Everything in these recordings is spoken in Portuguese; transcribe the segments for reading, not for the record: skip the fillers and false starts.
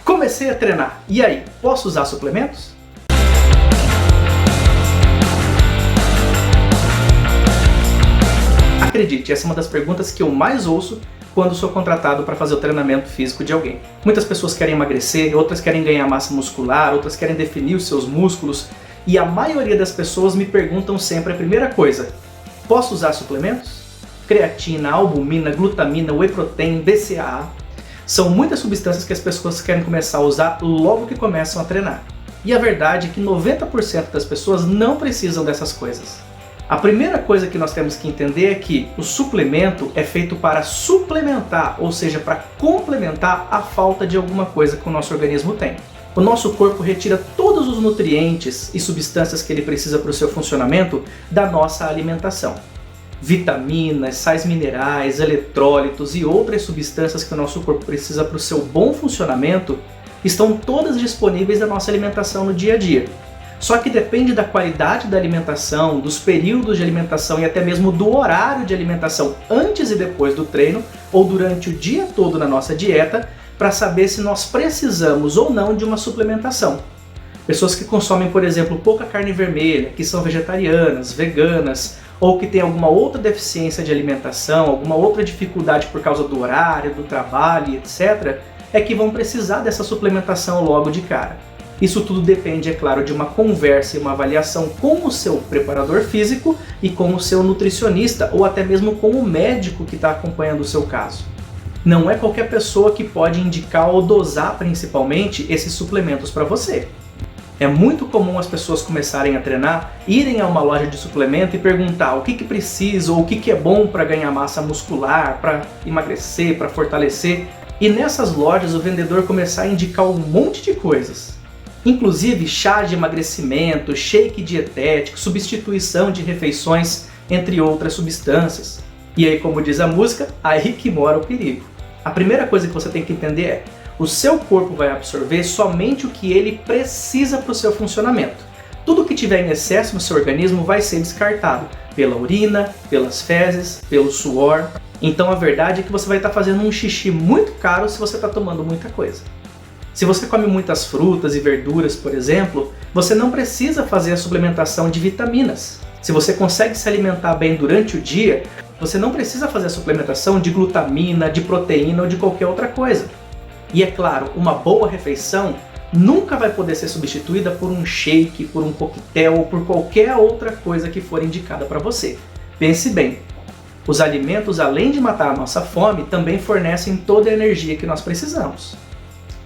Comecei a treinar, e aí, posso usar suplementos? Acredite, essa é uma das perguntas que eu mais ouço quando sou contratado para fazer o treinamento físico de alguém. Muitas pessoas querem emagrecer, outras querem ganhar massa muscular, outras querem definir os seus músculos, e a maioria das pessoas me perguntam sempre a primeira coisa: posso usar suplementos? Creatina, albumina, glutamina, whey protein, BCAA. São muitas substâncias que as pessoas querem começar a usar logo que começam a treinar. E a verdade é que 90% das pessoas não precisam dessas coisas. A primeira coisa que nós temos que entender é que o suplemento é feito para suplementar, ou seja, para complementar a falta de alguma coisa que o nosso organismo tem. O nosso corpo retira todos os nutrientes e substâncias que ele precisa para o seu funcionamento da nossa alimentação. Vitaminas, sais minerais, eletrólitos e outras substâncias que o nosso corpo precisa para o seu bom funcionamento estão todas disponíveis na nossa alimentação no dia a dia. Só que depende da qualidade da alimentação, dos períodos de alimentação e até mesmo do horário de alimentação antes e depois do treino ou durante o dia todo na nossa dieta para saber se nós precisamos ou não de uma suplementação. Pessoas que consomem, por exemplo, pouca carne vermelha, que são vegetarianas, veganas, ou que têm alguma outra deficiência de alimentação, alguma outra dificuldade por causa do horário, do trabalho, etc., é que vão precisar dessa suplementação logo de cara. Isso tudo depende, é claro, de uma conversa e uma avaliação com o seu preparador físico e com o seu nutricionista, ou até mesmo com o médico que está acompanhando o seu caso. Não é qualquer pessoa que pode indicar ou dosar principalmente esses suplementos para você. É muito comum as pessoas começarem a treinar, irem a uma loja de suplemento e perguntar o que precisa ou o que é bom para ganhar massa muscular, para emagrecer, para fortalecer. E nessas lojas o vendedor começar a indicar um monte de coisas. Inclusive chá de emagrecimento, shake dietético, substituição de refeições, entre outras substâncias. E aí, como diz a música, aí que mora o perigo. A primeira coisa que você tem que entender é: o seu corpo vai absorver somente o que ele precisa para o seu funcionamento. Tudo que tiver em excesso no seu organismo vai ser descartado pela urina, pelas fezes, pelo suor. Então a verdade é que você vai estar fazendo um xixi muito caro se você está tomando muita coisa. Se você come muitas frutas e verduras, por exemplo, você não precisa fazer a suplementação de vitaminas. Se você consegue se alimentar bem durante o dia, você não precisa fazer a suplementação de glutamina, de proteína ou de qualquer outra coisa. E é claro, uma boa refeição nunca vai poder ser substituída por um shake, por um coquetel ou por qualquer outra coisa que for indicada para você. Pense bem, os alimentos, além de matar a nossa fome, também fornecem toda a energia que nós precisamos.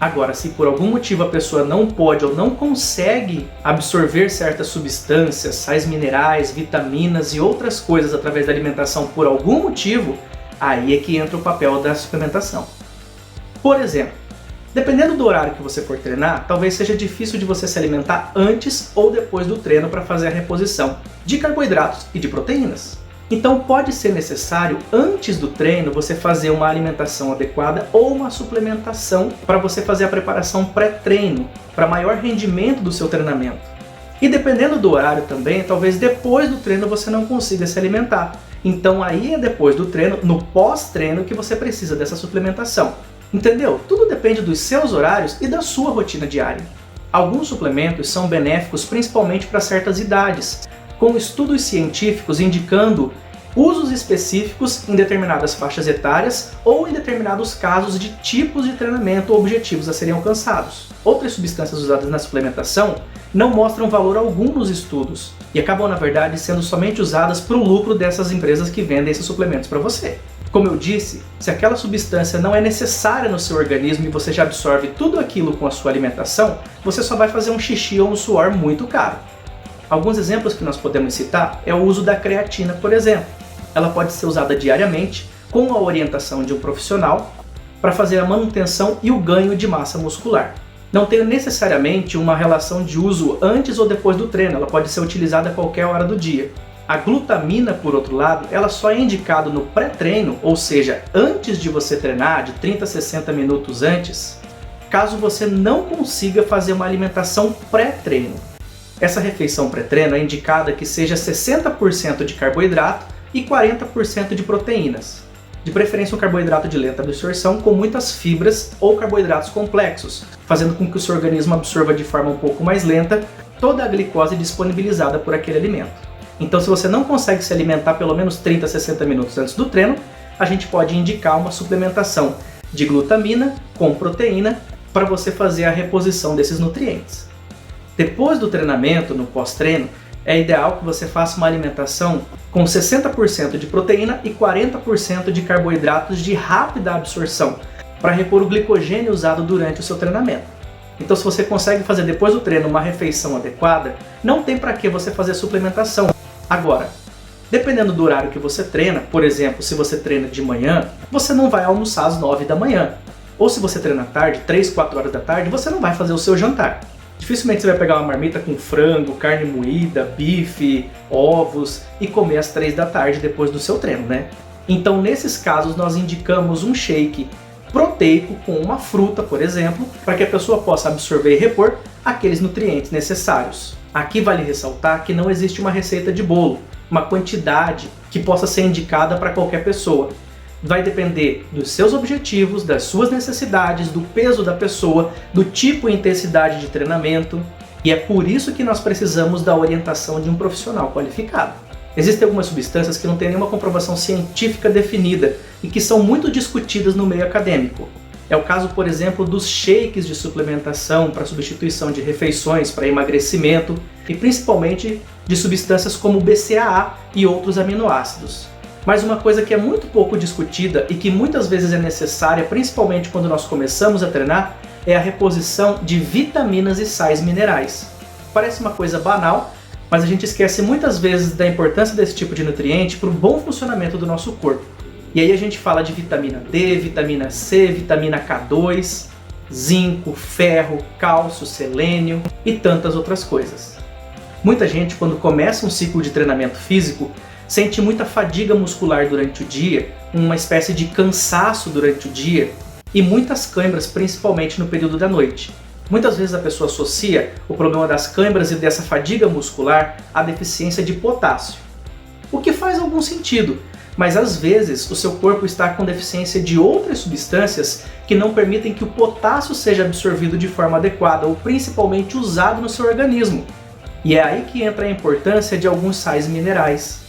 Agora, se por algum motivo a pessoa não pode ou não consegue absorver certas substâncias, sais minerais, vitaminas e outras coisas através da alimentação por algum motivo, aí é que entra o papel da suplementação. Por exemplo, dependendo do horário que você for treinar, talvez seja difícil de você se alimentar antes ou depois do treino para fazer a reposição de carboidratos e de proteínas. Então pode ser necessário, antes do treino, você fazer uma alimentação adequada ou uma suplementação para você fazer a preparação pré-treino, para maior rendimento do seu treinamento. E dependendo do horário também, talvez depois do treino você não consiga se alimentar. Então aí é depois do treino, no pós-treino, que você precisa dessa suplementação. Entendeu? Tudo depende dos seus horários e da sua rotina diária. Alguns suplementos são benéficos principalmente para certas idades, com estudos científicos indicando usos específicos em determinadas faixas etárias ou em determinados casos de tipos de treinamento ou objetivos a serem alcançados. Outras substâncias usadas na suplementação não mostram valor algum nos estudos e acabam, na verdade, sendo somente usadas para o lucro dessas empresas que vendem esses suplementos para você. Como eu disse, se aquela substância não é necessária no seu organismo e você já absorve tudo aquilo com a sua alimentação, você só vai fazer um xixi ou um suor muito caro. Alguns exemplos que nós podemos citar é o uso da creatina, por exemplo. Ela pode ser usada diariamente com a orientação de um profissional para fazer a manutenção e o ganho de massa muscular. Não tem necessariamente uma relação de uso antes ou depois do treino, ela pode ser utilizada a qualquer hora do dia. A glutamina, por outro lado, ela só é indicada no pré-treino, ou seja, antes de você treinar, de 30 a 60 minutos antes, caso você não consiga fazer uma alimentação pré-treino. Essa refeição pré-treino é indicada que seja 60% de carboidrato e 40% de proteínas. De preferência um carboidrato de lenta absorção com muitas fibras ou carboidratos complexos, fazendo com que o seu organismo absorva de forma um pouco mais lenta toda a glicose disponibilizada por aquele alimento. Então, se você não consegue se alimentar pelo menos 30 a 60 minutos antes do treino, a gente pode indicar uma suplementação de glutamina com proteína para você fazer a reposição desses nutrientes. Depois do treinamento, no pós-treino, é ideal que você faça uma alimentação com 60% de proteína e 40% de carboidratos de rápida absorção, para repor o glicogênio usado durante o seu treinamento. Então, se você consegue fazer depois do treino uma refeição adequada, não tem para que você fazer suplementação. Agora, dependendo do horário que você treina, por exemplo, se você treina de manhã, você não vai almoçar às 9 da manhã. Ou se você treina à tarde, 3, 4 horas da tarde, você não vai fazer o seu jantar. Dificilmente você vai pegar uma marmita com frango, carne moída, bife, ovos e comer às 3 da tarde depois do seu treino, né? Então, nesses casos, nós indicamos um shake proteico com uma fruta, por exemplo, para que a pessoa possa absorver e repor aqueles nutrientes necessários. Aqui vale ressaltar que não existe uma receita de bolo, uma quantidade que possa ser indicada para qualquer pessoa. Vai depender dos seus objetivos, das suas necessidades, do peso da pessoa, do tipo e intensidade de treinamento. E é por isso que nós precisamos da orientação de um profissional qualificado. Existem algumas substâncias que não têm nenhuma comprovação científica definida e que são muito discutidas no meio acadêmico. É o caso, por exemplo, dos shakes de suplementação para substituição de refeições para emagrecimento e principalmente de substâncias como BCAA e outros aminoácidos. Mas uma coisa que é muito pouco discutida e que muitas vezes é necessária, principalmente quando nós começamos a treinar, é a reposição de vitaminas e sais minerais. Parece uma coisa banal, mas a gente esquece muitas vezes da importância desse tipo de nutriente para o bom funcionamento do nosso corpo. E aí a gente fala de vitamina D, vitamina C, vitamina K2, zinco, ferro, cálcio, selênio e tantas outras coisas. Muita gente, quando começa um ciclo de treinamento físico, sente muita fadiga muscular durante o dia, uma espécie de cansaço durante o dia e muitas câimbras, principalmente no período da noite. Muitas vezes a pessoa associa o problema das câimbras e dessa fadiga muscular à deficiência de potássio, o que faz algum sentido, mas às vezes o seu corpo está com deficiência de outras substâncias que não permitem que o potássio seja absorvido de forma adequada ou principalmente usado no seu organismo. E é aí que entra a importância de alguns sais minerais,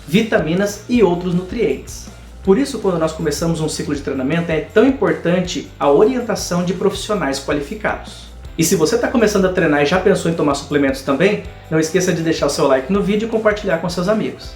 vitaminas e outros nutrientes. Por isso, quando nós começamos um ciclo de treinamento, é tão importante a orientação de profissionais qualificados. E se você está começando a treinar e já pensou em tomar suplementos também, não esqueça de deixar o seu like no vídeo e compartilhar com seus amigos.